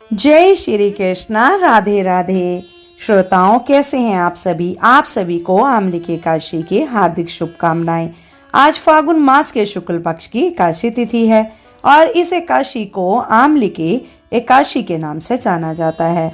जय श्री कृष्णा। राधे राधे। श्रोताओं, कैसे हैं आप सभी? आप सभी को आमलिकी एकादशी की हार्दिक शुभकामनाएं। आज फागुन मास के शुक्ल पक्ष की एकादशी तिथि है और इस एकादशी को आमलिकी एकादशी के नाम से जाना जाता है।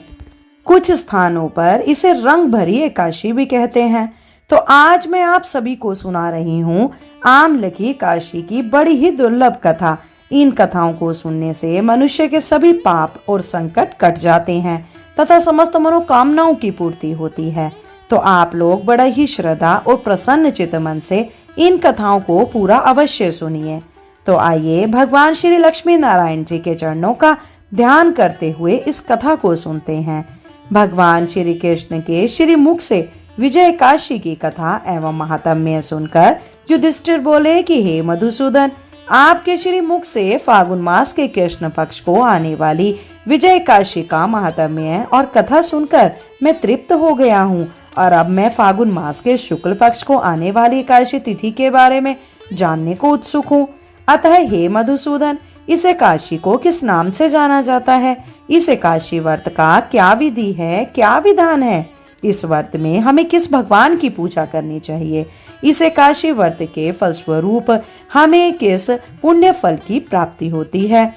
कुछ स्थानों पर इसे रंग भरी एकादशी भी कहते हैं। तो आज मैं आप सभी को सुना रही हूँ आमलिकी एकादशी की बड़ी ही दुर्लभ कथा। इन कथाओं को सुनने से मनुष्य के सभी पाप और संकट कट जाते हैं तथा समस्त मनोकामनाओं की पूर्ति होती है। तो आप लोग बड़ा ही श्रद्धा और प्रसन्न चित्त मन से इन कथाओं को पूरा अवश्य सुनिए। तो आइए भगवान श्री लक्ष्मी नारायण जी के चरणों का ध्यान करते हुए इस कथा को सुनते हैं। भगवान श्री कृष्ण के श्री मुख से विजय एकादशी की कथा एवं महात्म्य सुनकर युधिष्ठिर बोले कि हे मधुसूदन, आपके श्री मुख से फागुन मास के कृष्ण पक्ष को आने वाली विजय एकादशी का महात्म्य और कथा सुनकर मैं तृप्त हो गया हूँ और अब मैं फागुन मास के शुक्ल पक्ष को आने वाली एकादशी तिथि के बारे में जानने को उत्सुक हूँ। अतः हे मधुसूदन, इस एकादशी को किस नाम से जाना जाता है? इस एकादशी व्रत का क्या विधि है, क्या विधान है? इस व्रत में हमें किस भगवान की पूजा करनी चाहिए? इस एकादशी व्रत के फलस्वरूप हमें किस पुण्य फल की प्राप्ति होती है?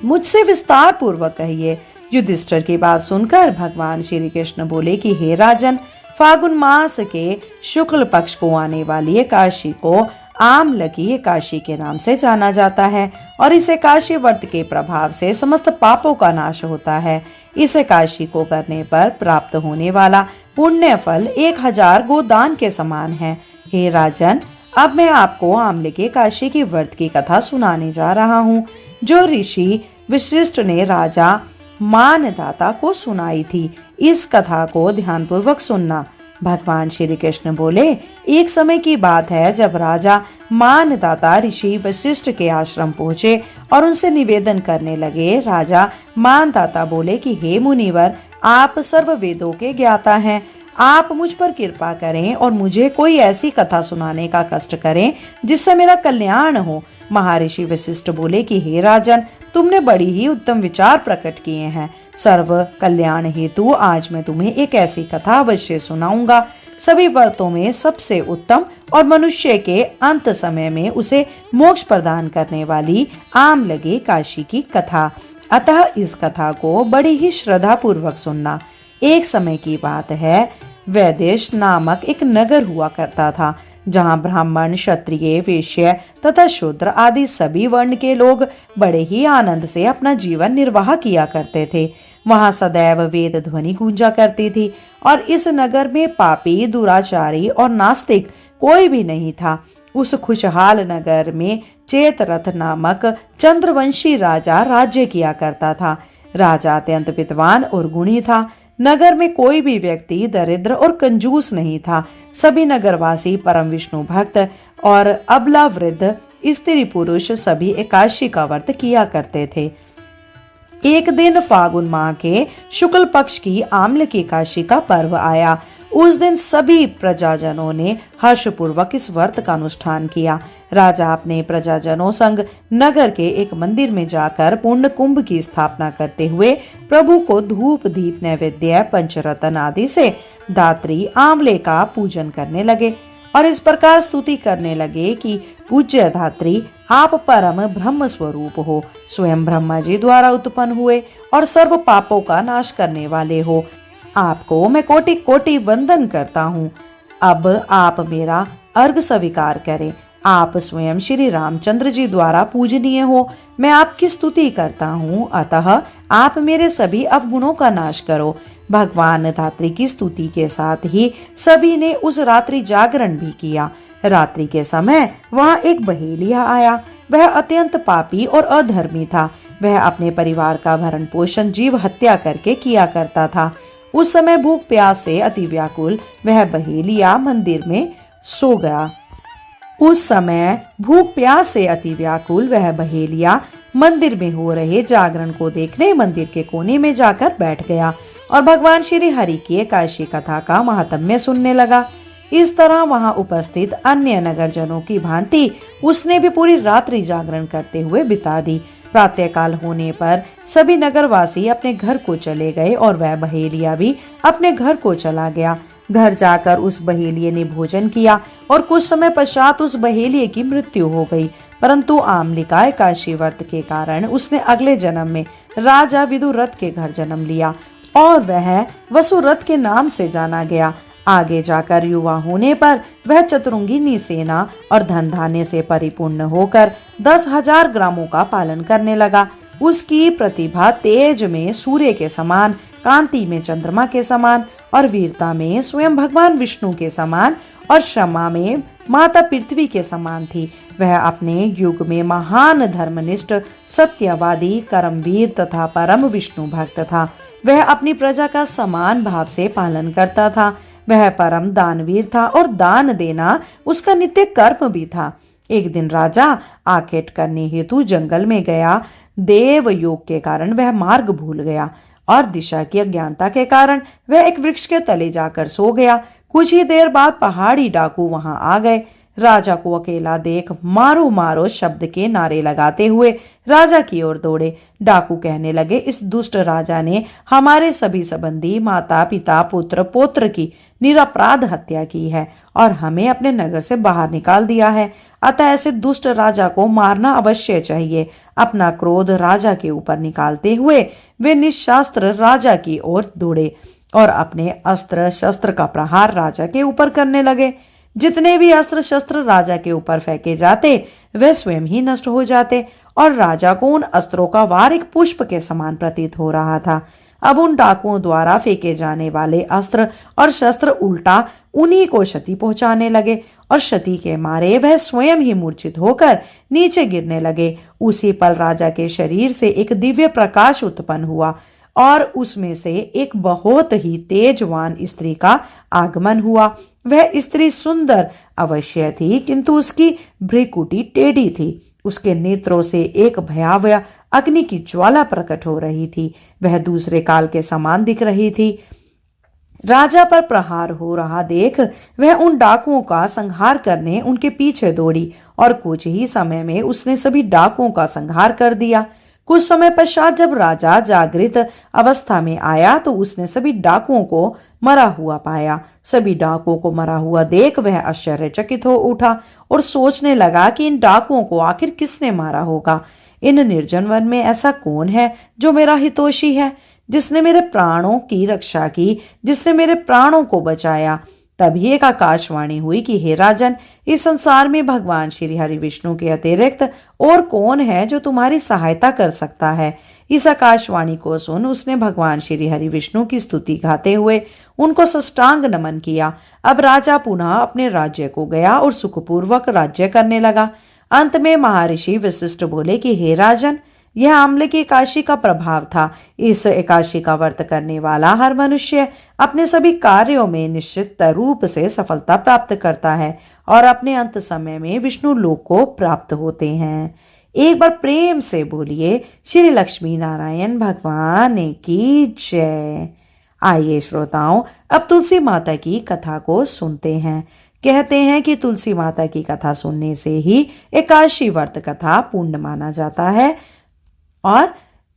मुझसे विस्तार पूर्वक कहिए। युधिष्ठिर की बात सुनकर भगवान श्री कृष्ण बोले कि हे राजन, फागुन मास के शुक्ल पक्ष को आने वाली एकादशी को आमलकी एकादशी के नाम से जाना जाता है और इस एकादशी व्रत के प्रभाव से समस्त पापों का नाश होता है। इस एकादशी को करने पर प्राप्त होने वाला पुण्य फल 1000 गोदान के समान है। हे राजन, अब मैं आपको आमलिकी एकादशी की व्रत की कथा सुनाने जा रहा हूँ, जो ऋषि वशिष्ठ ने राजा मानदाता को सुनाई थी। इस कथा को ध्यानपूर्वक सुनना। भगवान श्री कृष्ण बोले, एक समय की बात है जब राजा मानदाता ऋषि वशिष्ठ के आश्रम पहुंचे और उनसे निवेदन करने लगे। राजा मानदाता बोले कि हे मुनिवर, आप सर्व वेदों के ज्ञाता हैं, आप मुझ पर कृपा करें और मुझे कोई ऐसी कथा सुनाने का कष्ट करें जिससे मेरा कल्याण हो। महर्षि वशिष्ठ बोले कि हे राजन, तुमने बड़ी ही उत्तम विचार प्रकट किए हैं। सर्व कल्याण हेतु आज मैं तुम्हें एक ऐसी कथा अवश्य सुनाऊंगा, सभी व्रतों में सबसे उत्तम और मनुष्य के अंत समय में उसे मोक्ष प्रदान करने वाली आमलकी एकादशी की कथा। अतः इस कथा को बड़ी ही श्रद्धा पूर्वक सुनना। एक समय की बात है, वैदेश नामक एक नगर हुआ करता था, जहाँ ब्राह्मण, क्षत्रिय, वैश्य तथा शूद्र आदि सभी वर्ण के लोग बड़े ही आनंद से अपना जीवन निर्वाह किया करते थे। वहाँ सदैव वेद ध्वनि गूंजा करती थी और इस नगर में पापी, दुराचारी और नास्तिक कोई भी नहीं था। उस खुशहाल नगर में चेतरथ नामक चंद्रवंशी राजा राज्य किया करता था। राजा अत्यंत विद्वान और गुणी था। नगर में कोई भी व्यक्ति दरिद्र और कंजूस नहीं था। सभी नगरवासी परम विष्णु भक्त और अबला वृद्ध, स्त्री पुरुष सभी एकादशी का व्रत किया करते थे। एक दिन फागुन माह के शुक्ल पक्ष की आमलिकी एकादशी का पर्व आया। उस दिन सभी प्रजाजनों ने हर्षपूर्वक इस व्रत का अनुष्ठान किया। राजा अपने प्रजाजनों संग नगर के एक मंदिर में जाकर पूर्ण कुंभ की स्थापना करते हुए प्रभु को धूप, दीप, नैवेद्य, पंचरत्न आदि से दात्री आंवले का पूजन करने लगे और इस प्रकार स्तुति करने लगे कि पूज्य धात्री, आप परम ब्रह्म स्वरूप हो, स्वयं ब्रह्मा जी द्वारा उत्पन्न हुए और सर्व पापों का नाश करने वाले हो। आपको मैं कोटि कोटि वंदन करता हूँ। अब आप मेरा अर्घ स्वीकार करें। आप स्वयं श्री रामचंद्र जी द्वारा पूजनीय हो। मैं आपकी स्तुति करता हूँ, अतः आप मेरे सभी अवगुणों का नाश करो। भगवान धात्री की स्तुति के साथ ही सभी ने उस रात्रि जागरण भी किया। रात्रि के समय वहाँ एक बहेलिया आया। वह अत्यंत पापी और अधर्मी था। वह अपने परिवार का भरण पोषण जीव हत्या करके किया करता था। उस समय भूख प्यास से अति व्याकुल वह बहेलिया मंदिर में सो गया। उस समय भूख प्यास से अति व्याकुल वह बहेलिया मंदिर में हो रहे जागरण को देखने मंदिर के कोने में जाकर बैठ गया और भगवान श्री हरि की एकादशी कथा का महात्म्य सुनने लगा। इस तरह वहां उपस्थित अन्य नगरजनों की भांति उसने भी पूरी रात्रि जागरण करते हुए बिता दी। प्रातःकाल होने पर सभी नगरवासी अपने घर को चले गए और वह बहेलिया भी अपने घर को चला गया। घर जाकर उस बहेलिये ने भोजन किया और कुछ समय पश्चात उस बहेलिये की मृत्यु हो गई। परंतु आमलिका एकादशी व्रत के कारण उसने अगले जन्म में राजा विदुरथ के घर जन्म लिया और वह वसुरथ के नाम से जाना गया। आगे जाकर युवा होने पर वह चतुरंगिनी सेना और धन धान्य से परिपूर्ण होकर 10,000 ग्रामों का पालन करने लगा। उसकी प्रतिभा तेज में सूर्य के समान, कांति में चंद्रमा के समान और वीरता में स्वयं भगवान विष्णु के समान और क्षमा में माता पृथ्वी के समान थी। वह अपने युग में महान धर्मनिष्ठ, सत्यवादी, कर्मवीर तथा परम विष्णु भक्त था। वह अपनी प्रजा का समान भाव से पालन करता था। वह परम दानवीर था और दान देना उसका नित्य कर्म भी था। एक दिन राजा आखेट करने हेतु जंगल में गया। देव योग के कारण वह मार्ग भूल गया और दिशा की अज्ञानता के कारण वह एक वृक्ष के तले जाकर सो गया। कुछ ही देर बाद पहाड़ी डाकू वहां आ गए। राजा को अकेला देख मारो मारो शब्द के नारे लगाते हुए राजा की ओर दौड़े। डाकू कहने लगे, इस दुष्ट राजा ने हमारे सभी संबंधी, माता पिता, पुत्र पौत्र की निरपराध हत्या की है और हमें अपने नगर से बाहर निकाल दिया है। अतः ऐसे दुष्ट राजा को मारना अवश्य चाहिए। अपना क्रोध राजा के ऊपर निकालते हुए वे निशास्त्र राजा की ओर दौड़े और अपने अस्त्र शस्त्र का प्रहार राजा के ऊपर करने लगे। जितने भी अस्त्र शस्त्र राजा के ऊपर फेंके जाते वे स्वयं ही नष्ट हो जाते और राजा को उन अस्त्रों का वार एक पुष्प के समान प्रतीत हो रहा था। अब उन डाकुओं द्वारा फेंके जाने वाले अस्त्र और शस्त्र उल्टा उन्हीं को क्षति पहुंचाने लगे और क्षति के मारे वह स्वयं ही मूर्छित होकर नीचे गिरने लगे। उसी पल राजा के शरीर से एक दिव्य प्रकाश उत्पन्न हुआ और उसमें से एक बहुत ही तेजवान स्त्री का आगमन हुआ। वह स्त्री सुंदर अवश्य थी, किंतु उसकी भ्रिकुटी टेढ़ी थी। उसके नेत्रों से एक भयावह अग्नि की ज्वाला प्रकट हो रही थी। वह दूसरे काल के समान दिख रही थी। राजा पर प्रहार हो रहा देख वह उन डाकुओं का संहार करने उनके पीछे दौड़ी और कुछ ही समय में उसने सभी डाकुओं का संहार कर दिया। कुछ समय पश्चात जब राजा जागृत अवस्था में आया तो उसने सभी डाकुओं को मरा हुआ पाया। सभी डाकुओं को मरा हुआ देख वह आश्चर्यचकित हो उठा और सोचने लगा कि इन डाकुओं को आखिर किसने मारा होगा। इन निर्जन वन में ऐसा कौन है जो मेरा हितोषी है, जिसने मेरे प्राणों की रक्षा की, जिसने मेरे प्राणों को बचाया। तभी एक आकाशवाणी हुई कि हे राजन, इस संसार में भगवान श्री हरि विष्णु के अतिरिक्त और कौन है जो तुम्हारी सहायता कर सकता है। इस आकाशवाणी को सुन उसने भगवान श्री हरि विष्णु की स्तुति गाते हुए उनको साष्टांग नमन किया। अब राजा पुनः अपने राज्य को गया और सुखपूर्वक राज्य करने लगा। अंत में महर्षि वशिष्ठ बोले कि हे राजन, यह आम्ल की एकादशी का प्रभाव था। इस एकादशी का व्रत करने वाला हर मनुष्य अपने सभी कार्यों में निश्चित रूप से सफलता प्राप्त करता है और अपने अंत समय में विष्णु लोक को प्राप्त होते हैं। एक बार प्रेम से बोलिए श्री लक्ष्मी नारायण भगवान की जय। आइए श्रोताओं, अब तुलसी माता की कथा को सुनते हैं। कहते हैं कि तुलसी माता की कथा सुनने से ही एकादशी व्रत कथा पूर्ण माना जाता है और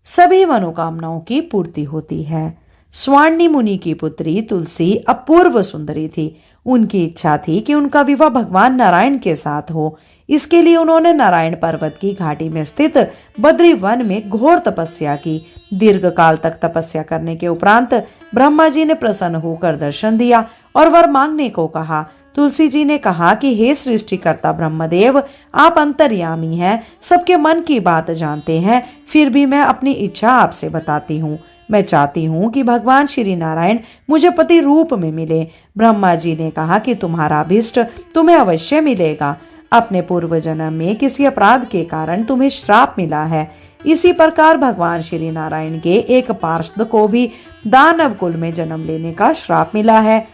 सभी मनोकामनाओं की पूर्ति होती है। स्वार्णी मुनि की पुत्री तुलसी अपूर्व सुंदरी थी। उनकी इच्छा थी कि उनका विवाह भगवान नारायण के साथ हो। इसके लिए उन्होंने नारायण पर्वत की घाटी में स्थित बद्री वन में घोर तपस्या की। दीर्घ काल तक तपस्या करने के उपरांत ब्रह्मा जी ने प्रसन्न होकर दर्शन दिया और वर मांगने को कहा। तुलसी जी ने कहा कि हे सृष्टिकर्ता ब्रह्मदेव, आप अंतर्यामी हैं, सबके मन की बात जानते हैं, फिर भी मैं अपनी इच्छा आपसे बताती हूँ। मैं चाहती हूँ कि भगवान श्री नारायण मुझे पति रूप में मिले। ब्रह्मा जी ने कहा कि तुम्हारा अभिष्ट तुम्हें अवश्य मिलेगा। अपने पूर्व जन्म में किसी अपराध के कारण तुम्हें श्राप मिला है। इसी प्रकार भगवान श्री नारायण के एक पार्षद को भी दानव कुल में जन्म लेने का श्राप मिला है।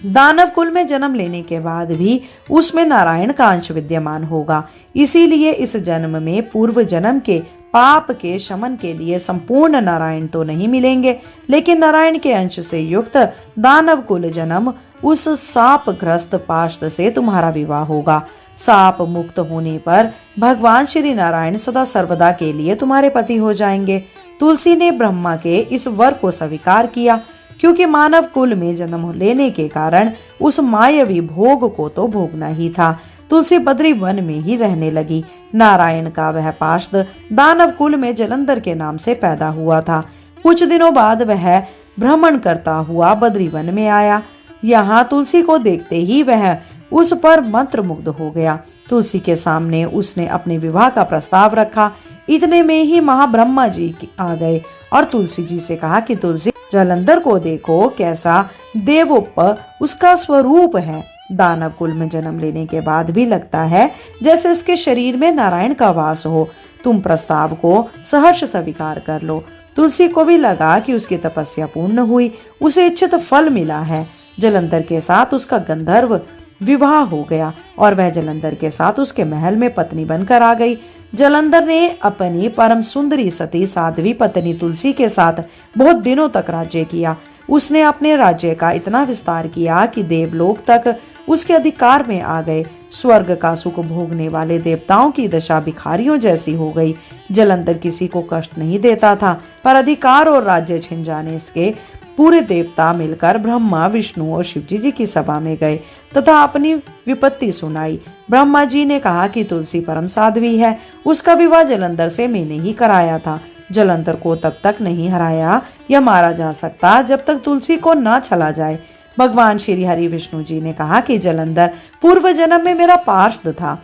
दानव कुल में जन्म लेने के बाद भी उसमें नारायण का अंश विद्यमान होगा। इसीलिए इस जन्म में पूर्व जन्म के पाप के शमन के लिए संपूर्ण नारायण तो नहीं मिलेंगे, लेकिन नारायण के अंश से युक्त दानव कुल जन्म उस सापग्रस्त पार्षद से तुम्हारा विवाह होगा। साप मुक्त होने पर भगवान श्री नारायण सदा सर्वदा के लिए तुम्हारे पति हो जाएंगे। तुलसी ने ब्रह्मा के इस वर को स्वीकार किया, क्योंकि मानव कुल में जन्म लेने के कारण उस मायावी भोग को तो भोगना ही था। तुलसी बद्री वन में ही रहने लगी। नारायण का वह पार्षद दानव कुल में जलंधर के नाम से पैदा हुआ था। कुछ दिनों बाद वह भ्रमण करता हुआ बद्री वन में आया। यहाँ तुलसी को देखते ही वह उस पर मंत्र मुग्ध हो गया। तुलसी के सामने उसने अपने विवाह का प्रस्ताव रखा। इतने में ही महाब्रह्मा जी आ गए और तुलसी जी से कहा कि तुलसी, जलंधर को देखो, कैसा देवोप उसका स्वरूप है। दानव कुल में जन्म लेने के बाद भी लगता है जैसे इसके शरीर में नारायण का वास हो। तुम प्रस्ताव को सहर्ष स्वीकार कर लो। तुलसी को भी लगा कि उसकी तपस्या पूर्ण हुई, उसे इच्छित फल मिला है। जलंधर के साथ उसका गंधर्व विवाह हो गया और वह जलंधर के साथ उसके महल में पत्नी बनकर आ गई। जलंधर ने अपनी परम सुंदरी सती साध्वी पत्नी तुलसी के साथ बहुत दिनों तक राज्य किया। उसने अपने राज्य का इतना विस्तार किया कि देवलोक तक उसके अधिकार में आ गए। स्वर्ग का सुख भोगने वाले देवताओं की दशा भिखारियों जैसी हो गई। जलंधर किसी को कष्ट नहीं देता था, पर अधिकार और राज्य छिन जाने से पूरे देवता मिलकर ब्रह्मा, विष्णु और शिवजी जी की सभा में गए तथा अपनी विपत्ति सुनाई। ब्रह्मा जी ने कहा कि तुलसी परम साध्वी है, उसका विवाह जलंधर से मैंने ही कराया था। जलंधर को तब तक नहीं हराया या मारा जा सकता जब तक तुलसी को ना चला जाए। भगवान श्री हरि विष्णु जी ने कहा कि जलंधर पूर्व जन्म में मेरा पार्षद था।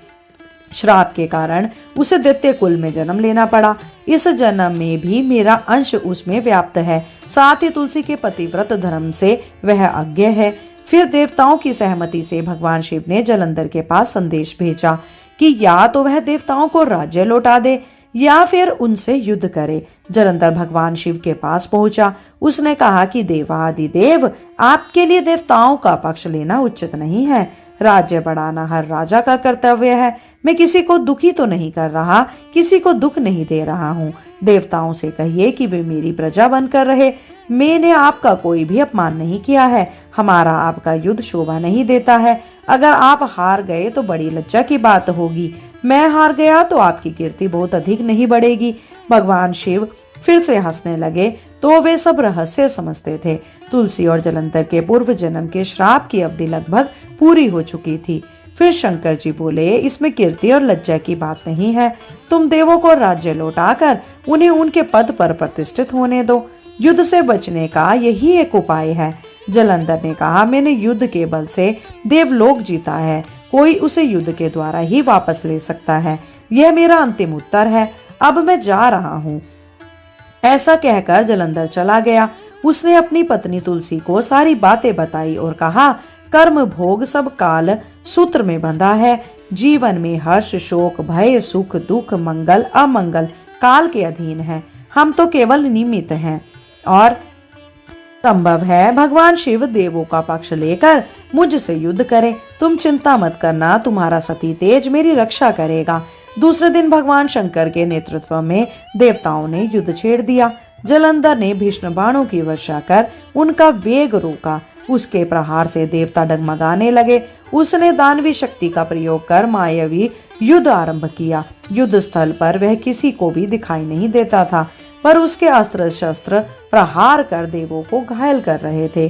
श्राप के कारण उसे दैत्य कुल में जन्म लेना पड़ा। इस जन्म में भी मेरा अंश उसमें व्याप्त है। साथ ही तुलसी के पतिव्रत धर्म से वह अज्ञ है। फिर देवताओं की सहमति से भगवान शिव ने जलंधर के पास संदेश भेजा कि या तो वह देवताओं को राज्य लौटा दे या फिर उनसे युद्ध करे। जलंधर भगवान शिव के पास पहुंचा। उसने कहा कि देवादिदेव, आपके लिए देवताओं का पक्ष लेना उचित नहीं है। राज्य बढ़ाना हर राजा का कर्तव्य है। मैं किसी को दुखी तो नहीं कर रहा, किसी को दुख नहीं दे रहा हूँ। देवताओं से कहिए कि वे मेरी प्रजा बनकर रहे। मैंने आपका कोई भी अपमान नहीं किया है। हमारा आपका युद्ध शोभा नहीं देता है। अगर आप हार गए तो बड़ी लज्जा की बात होगी। मैं हार गया तो आपकी कीर्ति बहुत अधिक नहीं बढ़ेगी। भगवान शिव फिर से हंसने लगे तो वे सब रहस्य समझते थे। तुलसी और जलंधर के पूर्व जन्म के श्राप की अवधि लगभग पूरी हो चुकी थी। फिर शंकर जी बोले, इसमें कीर्ति और लज्जा की बात नहीं है। तुम देवों को राज्य लौटाकर उन्हें उनके पद पर प्रतिष्ठित होने दो। युद्ध से बचने का यही एक उपाय है। जलंधर ने कहा, मैंने युद्ध के बल से देवलोक जीता है। कोई उसे युद्ध के द्वारा ही वापस ले सकता है। यह मेरा अंतिम उत्तर है। अब मैं जा रहा हूँ। ऐसा कहकर जलंधर चला गया। उसने अपनी पत्नी तुलसी को सारी बातें बताई और कहा, कर्म भोग सब काल सूत्र में बंधा है। जीवन में हर्ष, शोक, भय, सुख, दुख, मंगल, अमंगल काल के अधीन है। हम तो केवल निमित्त हैं और संभव है भगवान शिव देवों का पक्ष लेकर मुझसे युद्ध करे। तुम चिंता मत करना, तुम्हारा सती तेज मेरी रक्षा करेगा। दूसरे दिन भगवान शंकर के नेतृत्व में देवताओं ने युद्ध छेड़ दिया। जलंधर ने भीष्म बाणों की वर्षा कर उनका वेग रोका। उसके प्रहार से देवता डगमगाने लगे। उसने दानवी शक्ति का प्रयोग कर मायावी युद्ध आरंभ किया। युद्ध स्थल पर वह किसी को भी दिखाई नहीं देता था, पर उसके अस्त्र शस्त्र प्रहार कर देवों को घायल कर रहे थे।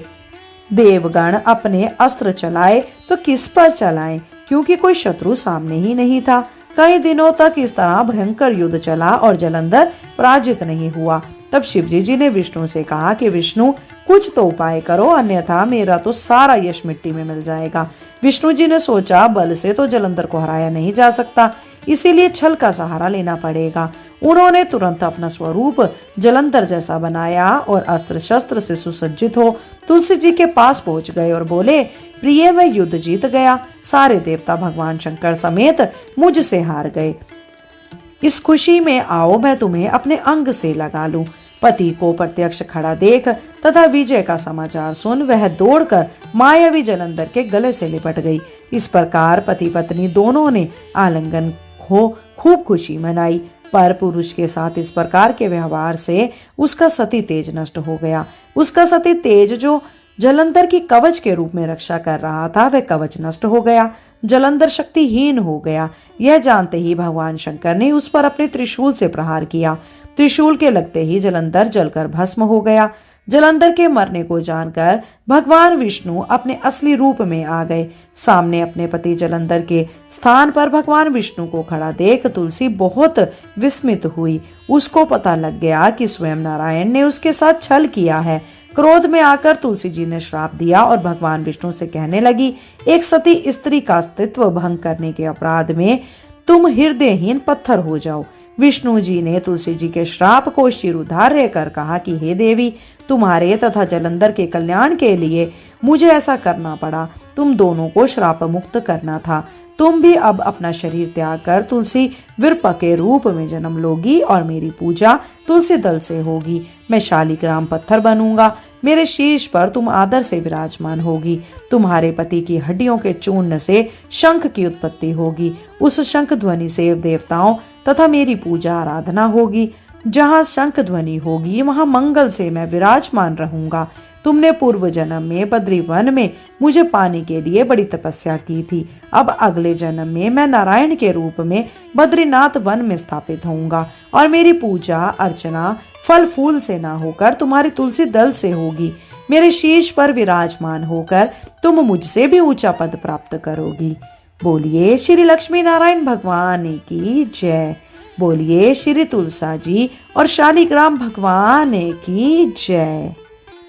देवगण अपने अस्त्र चलाए तो किस पर चलाएं, क्योंकि कोई शत्रु सामने ही नहीं था। कई दिनों तक इस तरह भयंकर युद्ध चला और जलंधर पराजित नहीं हुआ। तब शिवजी जी ने विष्णु से कहा कि विष्णु, कुछ तो उपाय करो, अन्यथा मेरा तो सारा यश मिट्टी में मिल जाएगा। विष्णु जी ने सोचा, बल से तो जलंधर को हराया नहीं जा सकता, इसीलिए छल का सहारा लेना पड़ेगा। उन्होंने तुरंत अपना स्वरूप जलंधर जैसा बनाया और अस्त्र शस्त्र से सुसज्जित हो तुलसी जी के पास पहुंच गए और बोले, प्रिय, मैं युद्ध जीत गया। सारे देवता भगवान शंकर समेत मुझसे हार गए। इस खुशी में आओ मैं तुम्हें अपने अंग से लगा लूं। पति को प्रत्यक्ष खड़ा देख तथा विजय का समाचार सुन वह दौड़कर मायावी जलंधर के गले से लिपट गई। इस प्रकार पति पत्नी दोनों ने आलिंगन हो खूब खुशी मनाई। पर पुरुष के साथ इस प्रकार के व्यवहार से उसका सती तेज नष्ट हो गया। उसका सती तेज जो जलंधर की कवच के रूप में रक्षा कर रहा था, वह कवच नष्ट हो गया। जलंधर शक्तिहीन हो गया। यह जानते ही भगवान शंकर ने उस पर अपने त्रिशूल से प्रहार किया। त्रिशूल के लगते ही जलंधर जलकर भस्म हो गया। जलंधर के मरने को जानकर भगवान विष्णु अपने असली रूप में आ गए। सामने अपने पति जलंधर के स्थान पर भगवान विष्णु को खड़ा देख तुलसी बहुत विस्मित हुई। उसको पता लग गया कि स्वयं नारायण ने उसके साथ छल किया है। क्रोध में आकर तुलसी जी ने श्राप दिया और भगवान विष्णु से कहने लगी, एक सती स्त्री का अस्तित्व भंग करने के अपराध में तुम हृदयहीन पत्थर हो जाओ। विष्णु जी ने तुलसी जी के श्राप को शिरोधार्य कर कहा कि हे देवी, तुम्हारे तथा जलंधर के कल्याण के लिए मुझे ऐसा करना पड़ा। तुम दोनों को श्राप मुक्त करना था। तुम भी अब अपना शरीर त्याग कर तुलसी विरप के रूप में जन्म लोगी और मेरी पूजा तुलसी दल से होगी। मैं शालिग्राम पत्थर बनूंगा। मेरे शीश पर तुम आदर से विराजमान होगी। तुम्हारे पति की हड्डियों के चूर्ण से शंख की उत्पत्ति होगी। उस शंख ध्वनि से देवताओं तथा मेरी पूजा आराधना होगी। जहाँ शंख ध्वनि होगी वहाँ मंगल से मैं विराजमान रहूंगा। तुमने पूर्व जन्म में बद्री वन में मुझे पाने के लिए बड़ी तपस्या की थी। अब अगले जन्म में मैं नारायण के रूप में बद्रीनाथ वन में स्थापित होऊंगा और मेरी पूजा अर्चना फल फूल से ना होकर तुम्हारी तुलसी दल से होगी। मेरे शीश पर विराजमान होकर तुम मुझसे भी ऊंचा पद प्राप्त करोगी। बोलिए श्री लक्ष्मी नारायण भगवान की जय। बोलिए श्री तुलसा जी और शालिग्राम भगवान की जय।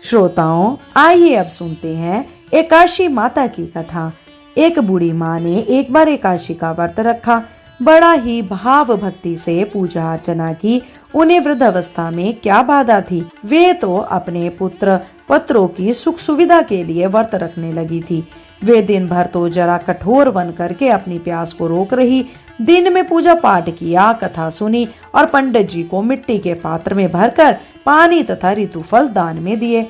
श्रोताओं, आइए अब सुनते हैं एकादशी माता की कथा। एक बूढ़ी माँ ने एक बार एकादशी का व्रत रखा। बड़ा ही भाव भक्ति से पूजा अर्चना की। उन्हें वृद्धावस्था में क्या बाधा थी। वे तो अपने पुत्र पत्रों की सुख सुविधा के लिए व्रत रखने लगी थी। वे दिन भर तो जरा कठोर बन करके अपनी प्यास को रोक रही। दिन में पूजा पाठ किया, कथा सुनी और पंडित जी को मिट्टी के पात्र में भरकर पानी तथा ऋतुफल दान में दिए।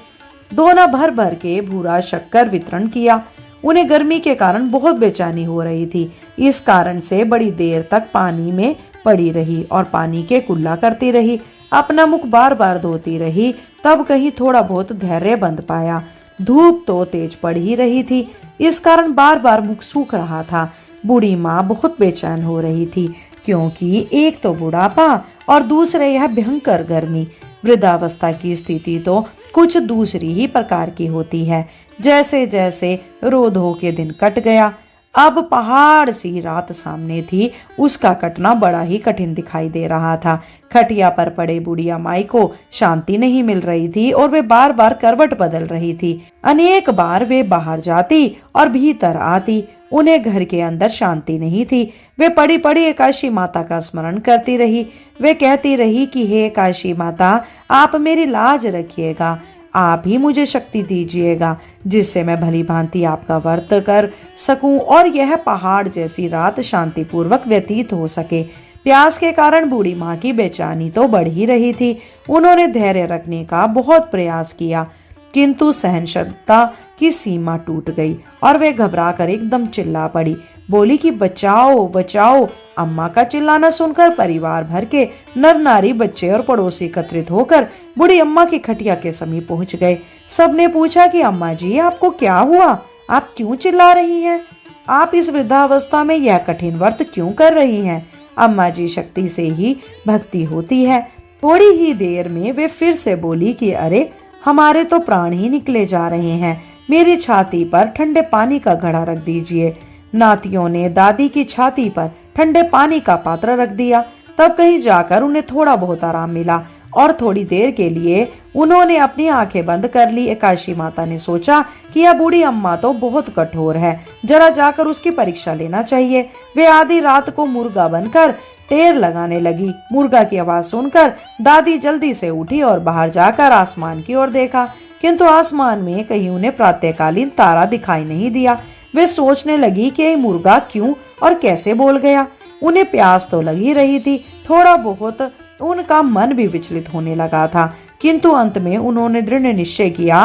दोना भर भर के भूरा शक्कर वितरण किया। उन्हें गर्मी के कारण बहुत बेचैनी हो रही थी। इस कारण से बड़ी देर तक पानी में पड़ी रही और पानी के कुल्ला करती रही। अपना मुख बार बार धोती रही। तब कहीं थोड़ा बहुत धैर्य बंध पाया। धूप तो तेज पड़ ही रही थी। इस कारण बार बार मुख सूख रहा था। बूढ़ी माँ बहुत बेचैन हो रही थी, क्योंकि एक तो बुढ़ापा और दूसरे यह भयंकर गर्मी। वृद्धावस्था की स्थिति तो कुछ दूसरी ही प्रकार की होती है। जैसे जैसे रोधो के दिन कट गया, अब पहाड़ सी रात सामने थी। उसका कटना बड़ा ही कठिन दिखाई दे रहा था। खटिया पर पड़े बुढ़िया माई को शांति नहीं मिल रही थी और वे बार बार करवट बदल रही थी। अनेक बार वे बाहर जाती और भीतर आती। उन्हें घर के अंदर शांति नहीं थी। वे पड़ी पड़ी एकादशी माता का स्मरण करती रही। वे कहती रही कि हे एकादशी माता, आप मेरी लाज रखिएगा। आप ही मुझे शक्ति दीजिएगा, जिससे मैं भली भांति आपका व्रत कर सकूं और यह पहाड़ जैसी रात शांतिपूर्वक व्यतीत हो सके। प्यास के कारण बूढ़ी माँ की बेचैनी तो बढ़ ही रही थी। उन्होंने धैर्य रखने का बहुत प्रयास किया, किंतु सहन क्षमता की सीमा टूट गई और वे घबरा कर एकदम चिल्ला पड़ी। बोली कि बचाओ बचाओ। अम्मा का चिल्लाना सुनकर परिवार भर के नर नारी, बच्चे और पड़ोसी एकत्रित होकर बूढ़ी अम्मा की खटिया के समीप पहुंच गए। सबने पूछा कि अम्मा जी, आपको क्या हुआ? आप क्यों चिल्ला रही हैं? आप इस वृद्धावस्था में यह कठिन व्रत क्यों कर रही हैं? अम्मा जी, शक्ति से ही भक्ति होती है। थोड़ी ही देर में वे फिर से बोली कि अरे, हमारे तो प्राण ही निकले जा रहे हैं। मेरी छाती पर ठंडे पानी का घड़ा रख दीजिए। नातियों ने दादी की छाती पर ठंडे पानी का पात्र रख दिया। तब कहीं जाकर उन्हें थोड़ा बहुत आराम मिला और थोड़ी देर के लिए उन्होंने अपनी आंखें बंद कर ली। एकादशी माता ने सोचा कि यह बूढ़ी अम्मा तो बहुत कठोर है, जरा जाकर उसकी परीक्षा लेना चाहिए। वे आधी रात को मुर्गा बनकर टेर लगाने लगी। मुर्गा की आवाज सुनकर दादी जल्दी से उठी और बाहर जाकर आसमान की ओर देखा, किंतु आसमान में कहीं उन्हें प्रातःकालीन तारा दिखाई नहीं दिया। वे सोचने लगी कि ये मुर्गा क्यों और कैसे बोल गया। उन्हें प्यास तो लगी रही थी, थोड़ा बहुत उनका मन भी विचलित होने लगा था, किंतु अंत में उन्होंने दृढ़ निश्चय किया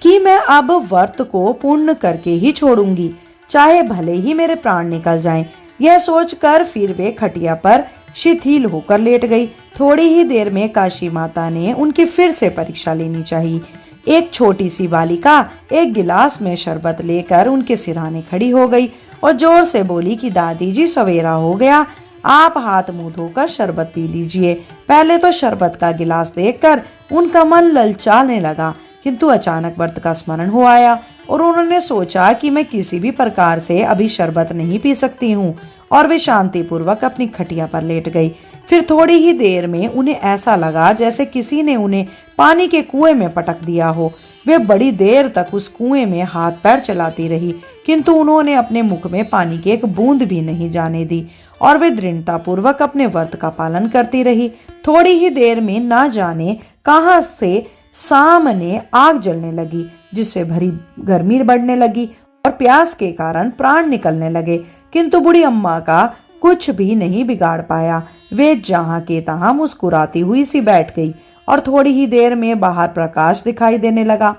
कि मैं अब व्रत को पूर्ण करके ही छोड़ूंगी, चाहे भले ही मेरे प्राण निकल जाएं। यह सोचकर फिर वे खटिया पर शिथिल होकर लेट गई। थोड़ी ही देर में काशी माता ने उनकी फिर से परीक्षा लेनी चाहिए। एक छोटी सी बालिका एक गिलास में शरबत लेकर उनके सिरहाने खड़ी हो गई और जोर से बोली कि दादी जी सवेरा हो गया, आप हाथ मुंह धोकर शरबत पी लीजिए। पहले तो शरबत का गिलास देखकर उनका मन ललचाने लगा, किंतु अचानक व्रत का स्मरण हो आया और उन्होंने सोचा कि मैं किसी भी प्रकार से अभी शरबत नहीं पी सकती हूँ, और वे शांति पूर्वक अपनी खटिया पर लेट गई। फिर थोड़ी ही देर में उन्हें ऐसा लगा जैसे किसी ने उन्हें पानी के कुएं में पटक दिया हो। वे बड़ी देर तक उस कुएं में हाथ पैर चलाती रही, किंतु उन्होंने अपने मुख में पानी की एक बूंद भी नहीं जाने दी और वे दृढ़ता पूर्वक अपने व्रत का पालन करती रही। थोड़ी ही देर में ना जाने कहां से सामने आग जलने लगी, जिससे भरी गर्मी बढ़ने लगी और प्यास के कारण प्राण निकलने लगे, किंतु बूढ़ी अम्मा का कुछ भी नहीं बिगाड़ पाया। वे जहां के तहां मुस्कुराती हुई सी बैठ गई और थोड़ी ही देर में बाहर प्रकाश दिखाई देने लगा।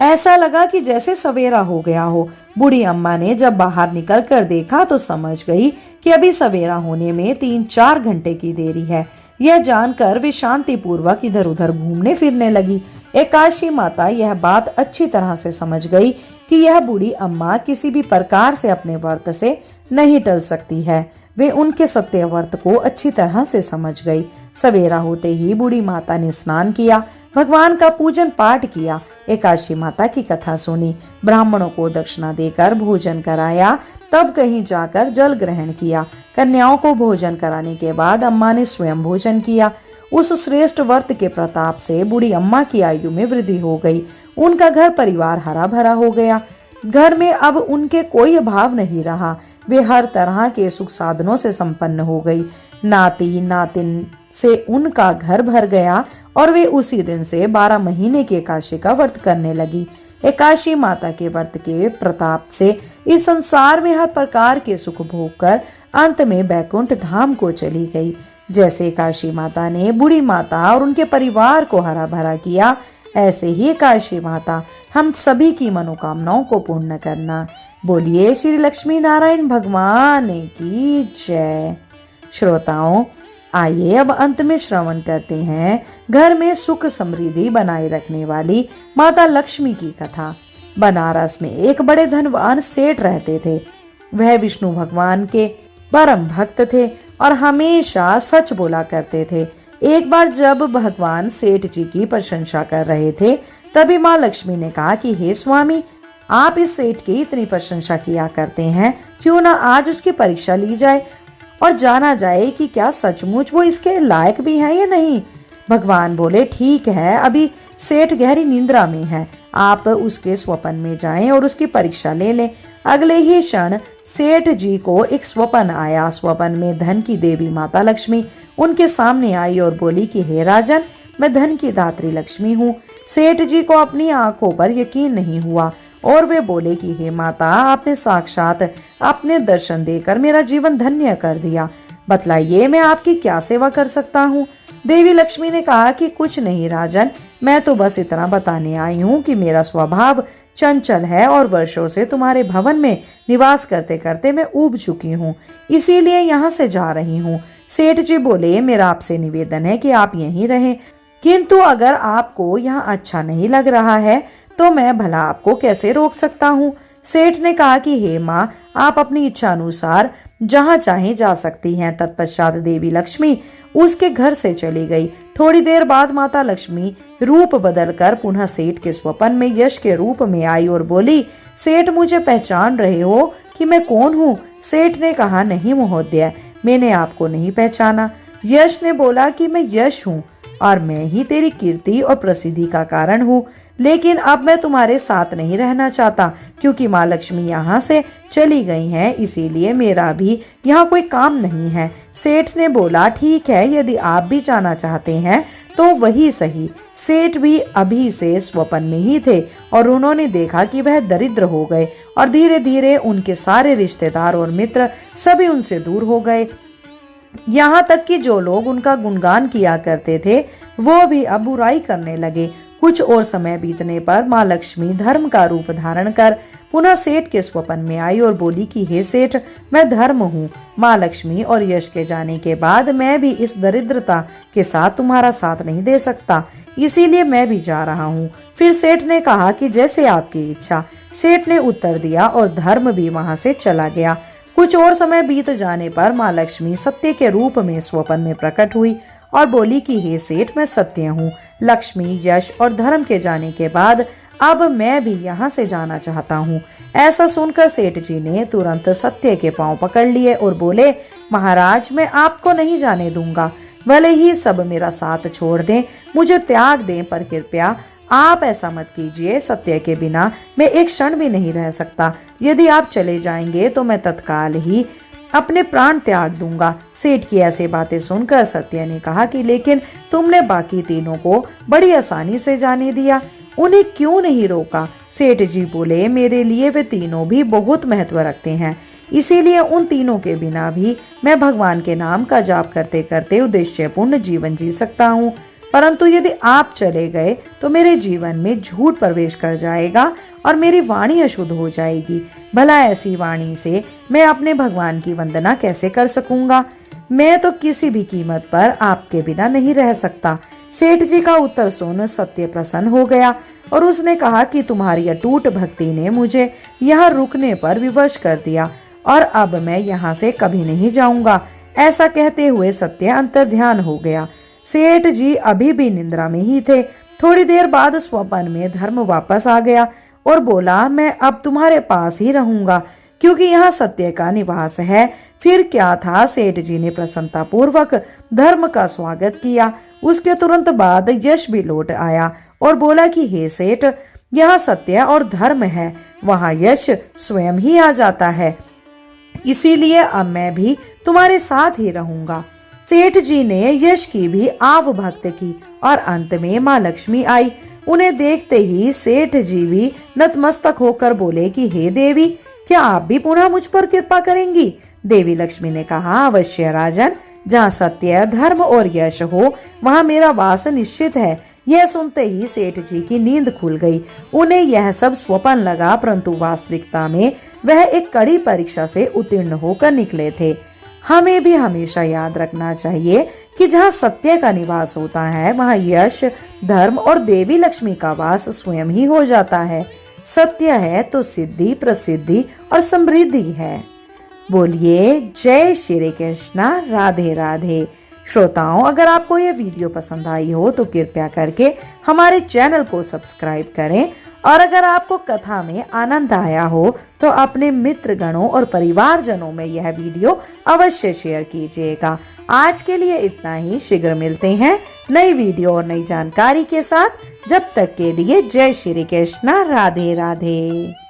ऐसा लगा कि जैसे सवेरा हो गया हो। बूढ़ी अम्मा ने जब बाहर निकलकर देखा तो समझ गई कि अभी सवेरा होने में 3-4 घंटे की देरी है। यह जानकर वे शांति पूर्वक इधर उधर घूमने फिरने लगी। एकादशी माता यह बात अच्छी तरह से समझ गई कि यह बूढ़ी अम्मा किसी भी प्रकार से अपने व्रत से नहीं टल सकती है। वे उनके सत्य व्रत को अच्छी तरह से समझ गई। सवेरा होते ही बूढ़ी माता ने स्नान किया, भगवान का पूजन पाठ किया, एकादशी माता की कथा सुनी, ब्राह्मणों को दक्षिणा देकर भोजन कराया, तब कहीं जाकर जल ग्रहण किया। कन्याओं को भोजन कराने के बाद अम्मा ने स्वयं भोजन किया। उस श्रेष्ठ व्रत के प्रताप से बूढ़ी अम्मा की आयु में वृद्धि हो गई। उनका घर परिवार हरा भरा हो गया। घर में अब उनके कोई अभाव नहीं रहा। वे हर तरह के सुख साधनों से संपन्न हो गई। नाती नातिन से उनका घर भर गया और वे उसी दिन से 12 महीने की एकादशी का व्रत करने लगी। एकादशी माता के व्रत के प्रताप से इस संसार में हर प्रकार के सुख भोग कर अंत में बैकुंठ धाम को चली गई। जैसे एकादशी माता ने बूढ़ी माता और उनके परिवार को हरा भरा किया, ऐसे ही एकादशी माता हम सभी की मनोकामनाओं को पूर्ण करना। बोलिए श्री लक्ष्मी नारायण भगवान की जय। श्रोताओं, आइए अब अंत में श्रवण करते हैं घर में सुख समृद्धि बनाए रखने वाली माता लक्ष्मी की कथा। बनारस में एक बड़े धनवान सेठ रहते थे। वह विष्णु भगवान के परम भक्त थे और हमेशा सच बोला करते थे। एक बार जब भगवान सेठ जी की प्रशंसा कर रहे थे, तभी माँ लक्ष्मी ने कहा कि हे स्वामी, आप इस सेठ की इतनी प्रशंसा किया करते हैं, क्यों ना आज उसकी परीक्षा ली जाए और जाना जाए कि क्या सचमुच वो इसके लायक भी है या नहीं। भगवान बोले, ठीक है, अभी सेठ गहरी निंद्रा में है, आप उसके स्वप्न में जाएं और उसकी परीक्षा ले लें। अगले ही क्षण सेठ जी को एक स्वप्न आया। स्वप्न में धन की देवी माता लक्ष्मी उनके सामने आई और बोली कि हे राजन, मैं धन की दात्री लक्ष्मी हूँ। सेठ जी को अपनी आंखों पर यकीन नहीं हुआ और वे बोले कि हे माता, आपने साक्षात अपने दर्शन देकर मेरा जीवन धन्य कर दिया। बतलाइए, मैं आपकी क्या सेवा कर सकता हूँ। देवी लक्ष्मी ने कहा कि कुछ नहीं राजन, मैं तो बस इतना बताने आई हूँ कि मेरा स्वभाव चंचल है और वर्षों से तुम्हारे भवन में निवास करते करते मैं ऊब चुकी हूँ, इसीलिए यहाँ से जा रही हूँ। सेठ जी बोले, मेरा आपसे निवेदन है कि आप यहीं रहें, किंतु अगर आपको यहाँ अच्छा नहीं लग रहा है तो मैं भला आपको कैसे रोक सकता हूँ। सेठ ने कहा कि हे माँ, आप अपनी इच्छा अनुसार जहाँ चाहे जा सकती हैं। तत्पश्चात देवी लक्ष्मी उसके घर से चली गई। थोड़ी देर बाद माता लक्ष्मी रूप बदलकर पुनः सेठ के स्वप्न में यश के रूप में आई और बोली, सेठ, मुझे पहचान रहे हो कि मैं कौन हूँ। सेठ ने कहा, नहीं महोदय, मैंने आपको नहीं पहचाना। यश ने बोला कि मैं यश हूँ और मैं ही तेरी कीर्ति और प्रसिद्धि का कारण हूँ, लेकिन अब मैं तुम्हारे साथ नहीं रहना चाहता क्योंकि माँ लक्ष्मी यहाँ से चली गई हैं, इसीलिए मेरा भी यहाँ कोई काम नहीं है। सेठ ने बोला, ठीक है, यदि आप भी जाना चाहते हैं तो वही सही। सेठ भी अभी से स्वप्न में ही थे और उन्होंने देखा कि वह दरिद्र हो गए और धीरे धीरे उनके सारे रिश्तेदार और मित्र सभी उनसे दूर हो गए। यहाँ तक कि जो लोग उनका गुणगान किया करते थे वो भी अब बुराई करने लगे। कुछ और समय बीतने पर माँ लक्ष्मी धर्म का रूप धारण कर पुनः सेठ के स्वप्न में आई और बोली कि हे सेठ, मैं धर्म हूँ। माँ लक्ष्मी और यश के जाने के बाद मैं भी इस दरिद्रता के साथ तुम्हारा साथ नहीं दे सकता, इसीलिए मैं भी जा रहा हूँ। फिर सेठ ने कहा कि जैसे आपकी इच्छा। सेठ ने उत्तर दिया और धर्म भी वहां से चला गया। कुछ और समय बीत जाने पर माँ लक्ष्मी सत्य के रूप में स्वप्न में प्रकट हुई और बोली कि हे सेठ, मैं सत्य हूँ। लक्ष्मी, यश और धर्म के जाने के बाद अब मैं भी यहाँ से जाना चाहता हूँ। ऐसा सुनकर सेठ जी ने तुरंत सत्य के पांव पकड़ लिए और बोले, महाराज, मैं आपको नहीं जाने दूंगा। भले ही सब मेरा साथ छोड़ दें, मुझे त्याग दें, पर कृपया आप ऐसा मत कीजिए। सत्य के बिना मैं एक क्षण भी नहीं रह सकता। यदि आप चले जाएंगे तो मैं तत्काल ही अपने प्राण त्याग दूंगा। सेठ की ऐसी बातें सुनकर सत्य ने कहा कि लेकिन तुमने बाकी तीनों को बड़ी आसानी से जाने दिया, उन्हें क्यों नहीं रोका? सेठ जी बोले, मेरे लिए वे तीनों भी बहुत महत्व रखते हैं, इसीलिए उन तीनों के बिना भी मैं भगवान के नाम का जाप करते करते उद्देश्यपूर्ण जीवन जी सकता हूँ। परंतु यदि आप चले गए तो मेरे जीवन में झूठ प्रवेश कर जाएगा और मेरी वाणी अशुद्ध हो जाएगी। भला ऐसी वाणी से मैं अपने भगवान की वंदना कैसे कर सकूंगा? मैं तो किसी भी कीमत पर आपके बिना नहीं रह सकता। सेठ जी का उत्तर सुन सत्य प्रसन्न हो गया और उसने कहा कि तुम्हारी अटूट भक्ति ने मुझे यहाँ रुकने पर विवश कर दिया और अब मैं यहाँ से कभी नहीं जाऊंगा। ऐसा कहते हुए सत्य अंतर्ध्यान हो गया। सेठ जी अभी भी निद्रा में ही थे। थोड़ी देर बाद स्वप्न में धर्म वापस आ गया और बोला, मैं अब तुम्हारे पास ही रहूंगा क्योंकि यहाँ सत्य का निवास है। फिर क्या था, सेठ जी ने प्रसन्नता पूर्वक धर्म का स्वागत किया। उसके तुरंत बाद यश भी लौट आया और बोला कि हे सेठ, यहाँ सत्य और धर्म है, वहाँ यश स्वयं ही आ जाता है, इसीलिए अब मैं भी तुम्हारे साथ ही रहूंगा। सेठ जी ने यश की भी आव भक्त की और अंत में माँ लक्ष्मी आई। उन्हें देखते ही सेठ जी भी नतमस्तक होकर बोले कि हे देवी, क्या आप भी पुनः मुझ पर कृपा करेंगी? देवी लक्ष्मी ने कहा, अवश्य राजन, जहाँ सत्य, धर्म और यश हो वहाँ मेरा वास निश्चित है। यह सुनते ही सेठ जी की नींद खुल गई। उन्हें यह सब स्वप्न लगा, परंतु वास्तविकता में वह एक कड़ी परीक्षा से उत्तीर्ण होकर निकले थे। हमें भी हमेशा याद रखना चाहिए कि जहाँ सत्य का निवास होता है वहाँ यश, धर्म और देवी लक्ष्मी का वास स्वयं ही हो जाता है। सत्य है तो सिद्धि, प्रसिद्धि और समृद्धि है। बोलिए जय श्री कृष्णा, राधे राधे। श्रोताओं, अगर आपको ये वीडियो पसंद आई हो तो कृपया करके हमारे चैनल को सब्सक्राइब करें और अगर आपको कथा में आनंद आया हो तो अपने मित्रगणों और परिवारजनों में यह वीडियो अवश्य शेयर कीजिएगा। आज के लिए इतना ही। शीघ्र मिलते हैं नई वीडियो और नई जानकारी के साथ। जब तक के लिए जय श्री कृष्णा, राधे राधे।